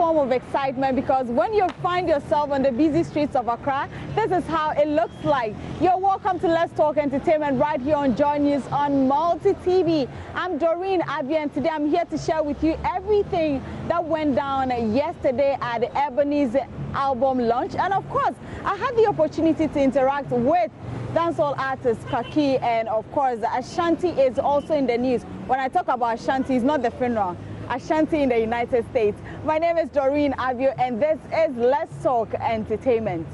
form of excitement because when you find yourself on the busy streets of Accra, this is how it looks like. You're welcome to Let's Talk Entertainment right here on JoyNews on Multi TV. I'm Doreen Abia, and today I'm here to share with you everything that went down yesterday at Ebony's album launch. And of course, I had the opportunity to interact with dancehall artist Haki, and of course Ashanti is also in the news. When I talk about Ashanti, it's not the funeral. Ashanti in the United States. My name is Doreen Abio, and this is Let's Talk Entertainment.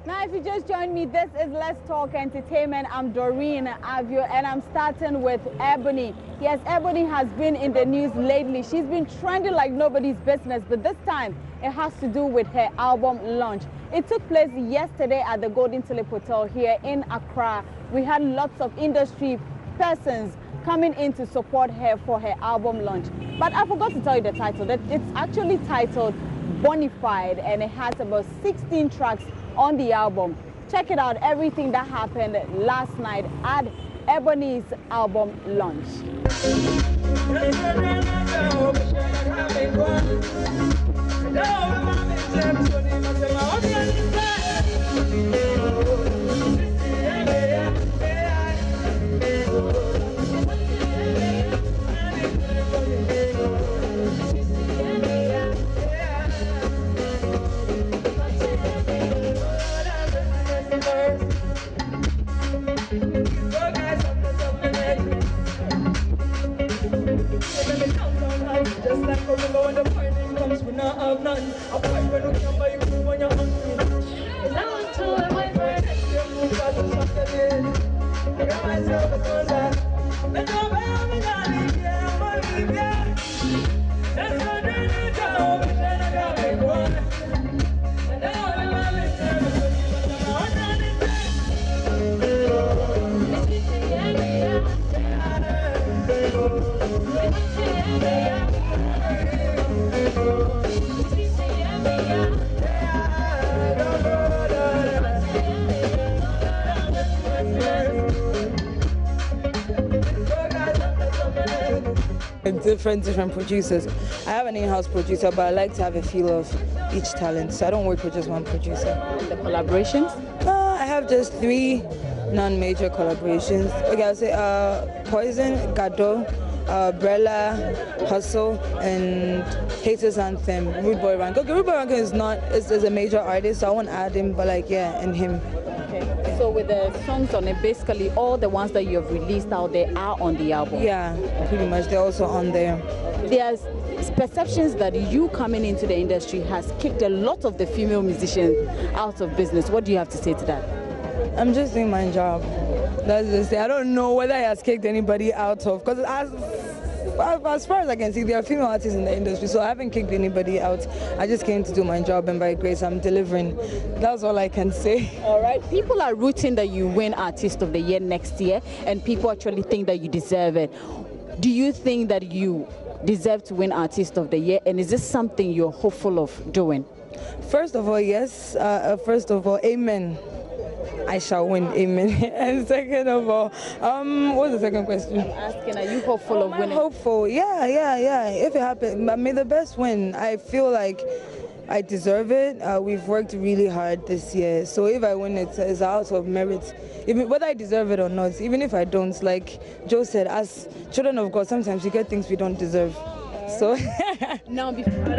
Now, if you just joined me, this is Let's Talk Entertainment. I'm Doreen Abio, and I'm starting with Ebony. Yes, Ebony has been in the news lately. She's been trending like nobody's business, but this time it has to do with her album launch. It took place yesterday at the Golden Tulip Hotel here in Accra. We had lots of industry persons coming in to support her for her album launch. But I forgot to tell you the title. That it's actually titled Bonyfied, and it has about 16 tracks on the album. Check it out, everything that happened last night at Ebony's album launch. Just like remember when the morning comes, we not have none. A boyfriend who can buy you food when you're hungry. Belong to a boyfriend. Your food got to suck the bed. I got myself a son. Let's go back and I leave ya. That's how they do it. But then I got me one. And now I'm in my life. But I'm on it. Different producers. I have an in-house producer, but I like to have a feel of each talent, so I don't work with just one producer. The collaborations? I have just 3 non-major collaborations. Okay, I'll say Poison, Gado, Brella, Hustle, and Haters Anthem, Rude Boy Rankin. Okay, Rude Boy Rankin is a major artist, so I won't add him, but like, yeah, and him. Okay. So with the songs on it, basically all the ones that you have released out there are on the album? Yeah, pretty much. They're also on there. There's perceptions that you coming into the industry has kicked a lot of the female musicians out of business. What do you have to say to that? I'm just doing my job. That's just it. I don't know whether it has kicked anybody out of, because as far as I can see, there are female artists in the industry, so I haven't kicked anybody out. I just came to do my job, and by grace, I'm delivering. That's all I can say. All right. People are rooting that you win Artist of the Year next year, and people actually think that you deserve it. Do you think that you deserve to win Artist of the Year, and is this something you're hopeful of doing? First of all, yes. First of all, amen. I shall win, amen. And second of all, what's the second question? I'm asking, are you hopeful of winning? Hopeful, yeah. If it happens, may the best win. I feel like I deserve it. We've worked really hard this year, so if I win, it's out of merit. Even whether I deserve it or not, even if I don't, like Joe said, as children of God, sometimes we get things we don't deserve. So now before.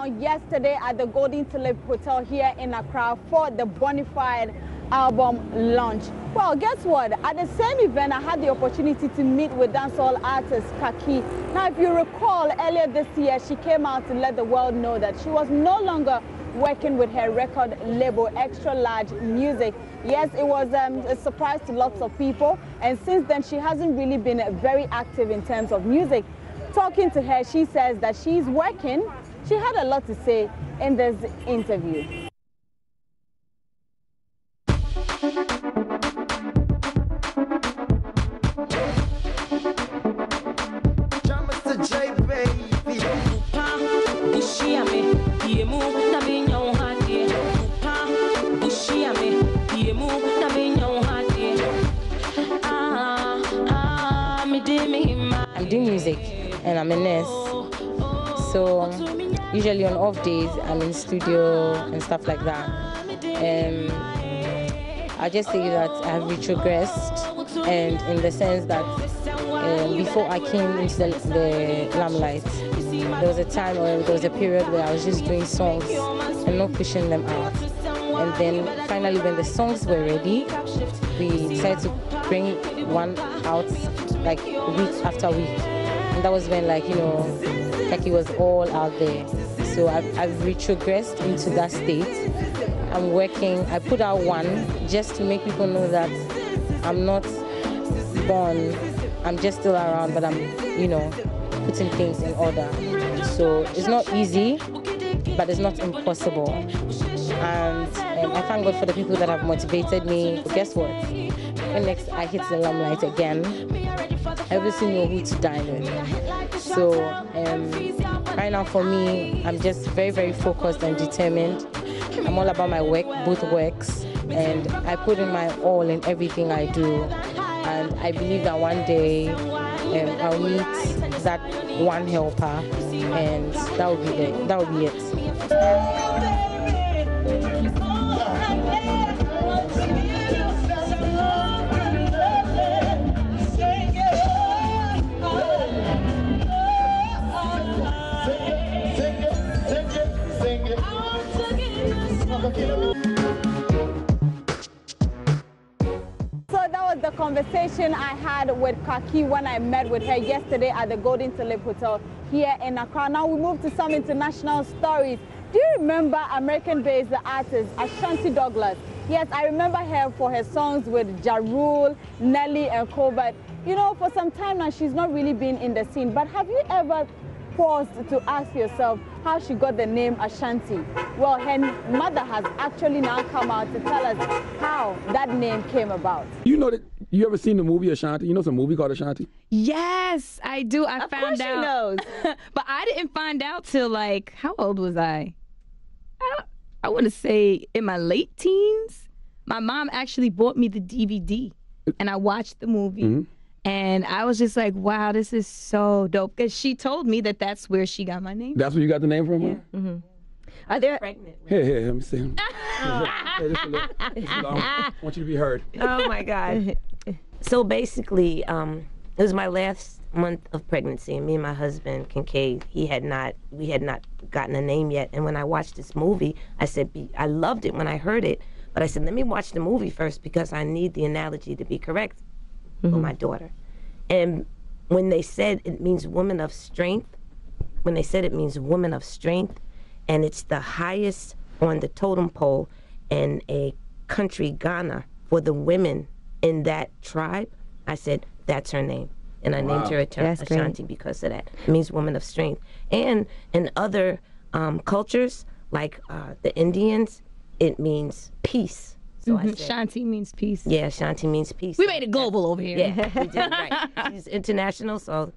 down yesterday at the Golden Tulip Hotel here in Accra for the Bonyfied album launch. Well, guess what? At the same event, I had the opportunity to meet with dancehall artist Haki. Now, if you recall, earlier this year, she came out to let the world know that she was no longer working with her record label, Extra Large Music. Yes, it was a surprise to lots of people, and since then, she hasn't really been very active in terms of music. Talking to her, she says that she's working. She had a lot to say in this interview. I'm doing music and I'm a nurse, so usually on off days I'm in studio and stuff like that. I'll just say that I've retrogressed, and in the sense that before I came into the limelight, there was a time or there was a period where I was just doing songs and not pushing them out. And then finally, when the songs were ready, we decided to bring one out like week after week. And that was when, like, you know, Haki was all out there. So I've retrogressed into that state. I'm working. I put out one just to make people know that I'm not gone. I'm just still around, but I'm, you know, putting things in order. So it's not easy, but it's not impossible. And I thank God for the people that have motivated me. Guess what? When next I hit the limelight again, I obviously know who to dine with. So right now for me, I'm just very, very focused and determined. I'm all about my work, both works, and I put in my all in everything I do. And I believe that one day I'll meet that one helper, and that will be it. The conversation I had with Haki when I met with her yesterday at the Golden Tulip Hotel here in Accra. Now we move to some international stories. Do you remember American-based artist Ashanti Douglas? Yes, I remember her for her songs with Ja Rule, Nelly, and co. But you know, for some time now, she's not really been in the scene. But have you ever paused to ask yourself how she got the name Ashanti? Well, her mother has actually now come out to tell us how that name came about. You know that you ever seen the movie Ashanti? You know some movie called Ashanti? Yes, I do. I found out. She knows. But I didn't find out till, like, how old was I? I want to say in my late teens. My mom actually bought me the DVD and I watched the movie. Mm-hmm. And I was just like, wow, this is so dope. Because she told me that that's where she got my name. That's where you got the name from? Yeah. Huh? Mm-hmm. Are there pregnant? Here, let me see. I want you to be heard. Oh my God. So basically, it was my last month of pregnancy, and me and my husband, Kincaid, we had not gotten a name yet. And when I watched this movie, I said, I loved it when I heard it, but I said, let me watch the movie first because I need the analogy to be correct for my daughter. And when they said it means woman of strength, and it's the highest on the totem pole in a country, Ghana, for the women in that tribe, I said, that's her name. And I named her Ashanti because of that. It means woman of strength. And in other cultures, like the Indians, it means peace. So I said, Ashanti means peace. Yeah, Ashanti means peace. We made it global over here. Yeah, we did, right. She's international, so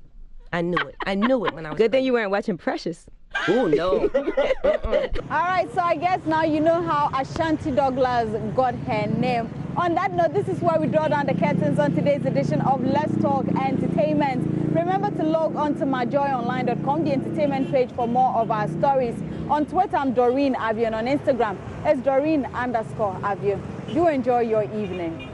I knew it. I knew it when I was Good thing you weren't watching Precious. Oh, no. All right, so I guess now you know how Ashanti Douglas got her name. On that note, this is where we draw down the curtains on today's edition of Let's Talk Entertainment. Remember to log on to myjoyonline.com, the entertainment page, for more of our stories. On Twitter, I'm Doreen Avio, and on Instagram, it's Doreen_Avio. Do enjoy your evening.